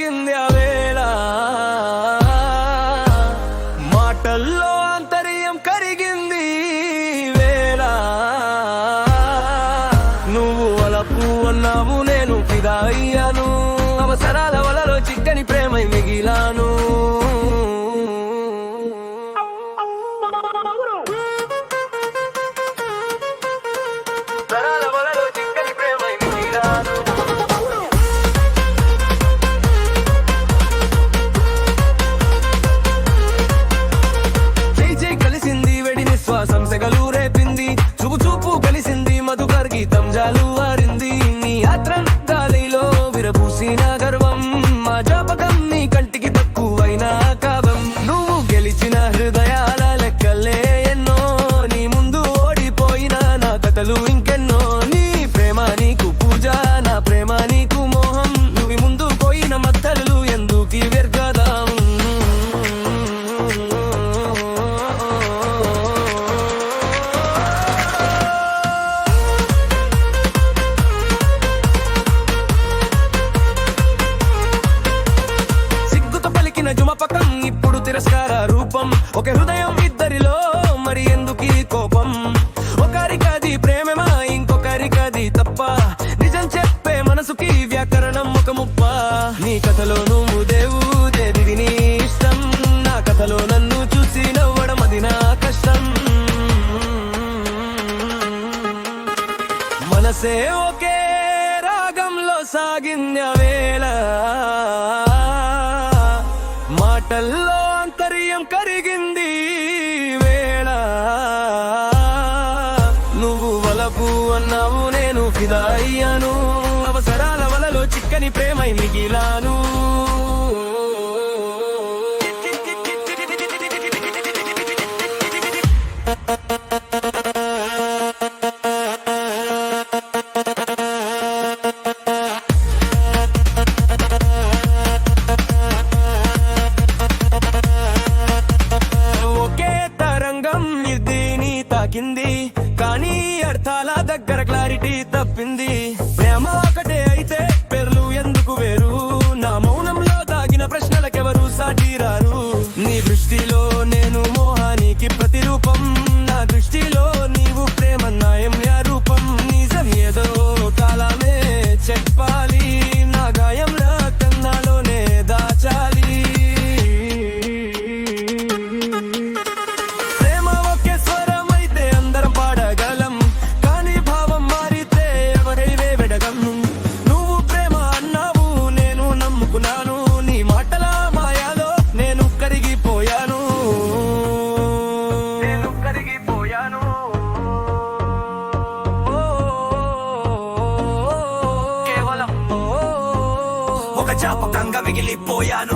సాగింది ఆ వేళ. మాటల్లో ఆంతర్యం కరిగింది వేళ. నువ్వు వలపు అన్నావు, నేను ఫిదా అయ్యాను. అవసరాల వలలో చిక్కని ప్రేమై మిగిలాను. సంసెగలు రేపింది, చూపు చూపు కలిసింది, మధుకర్ గీతం జాలు వారింది. నీ యాత్రం గాలిలో విరబూసిన గర్వం, మా జాపకం నీ కంటికి తక్కువైన కావం. నువ్వు గెలిచిన హృదయాల లెక్కలే ఎన్నో, నీ ముందు ఓడిపోయిన నా కథలు ఇంకెన్నో. నీ ప్రేమ నీకు పూజ, నా ప్రేమ నీకు మోహం. నువ్వు ముందు పోయిన మత్తలు ఎందుకు వ్యర్థం? జుమపకం ఇప్పుడు తిరస్కార రూపం. ఒక హృదయం ఇద్దరిలో, మరి ఎందుకీ కోపం? ఒకరికది ప్రేమమా, ఇంకొకరికది తప్ప. నిజం చెప్పే మనసుకి వ్యాకరణం ఒక ముప్ప. నీ కథలో నువ్వు దేవుదేది నీ ఇష్టం, నా కథలో నన్ను చూసి నవ్వడం అది నా కష్టం. మనసే ఒకే రాగంలో సాగింది ఆ వేళ. మాటల్లో ఆంతర్యం కరిగింది వేళ. నువ్వు వలపు అన్నావు, నేను ఫిదా అయ్యాను. అవసరాల వలలో చిక్కని ప్రేమై మిగిలాను. కానీ అర్థాల దగ్గర క్లారిటీ తప్పింది. ప్రేమ ఒకటే అయితే పేర్లు ఎందుకు వేరు? నా మౌనంలో దాగిన ప్రశ్నలకెవరు సాటిరారు? నీ దృష్టిలో నేను మోహానికి ప్రతిరూపం, నా దృష్టిలో నీవు ప్రేమ న్యాయం రూపం. నిజం ఏదో కాలమే చెప్పాలి, నా గాయంలో కన్నాలోనే దాచాలి. జాపకంగా మిగిలిపోయాను.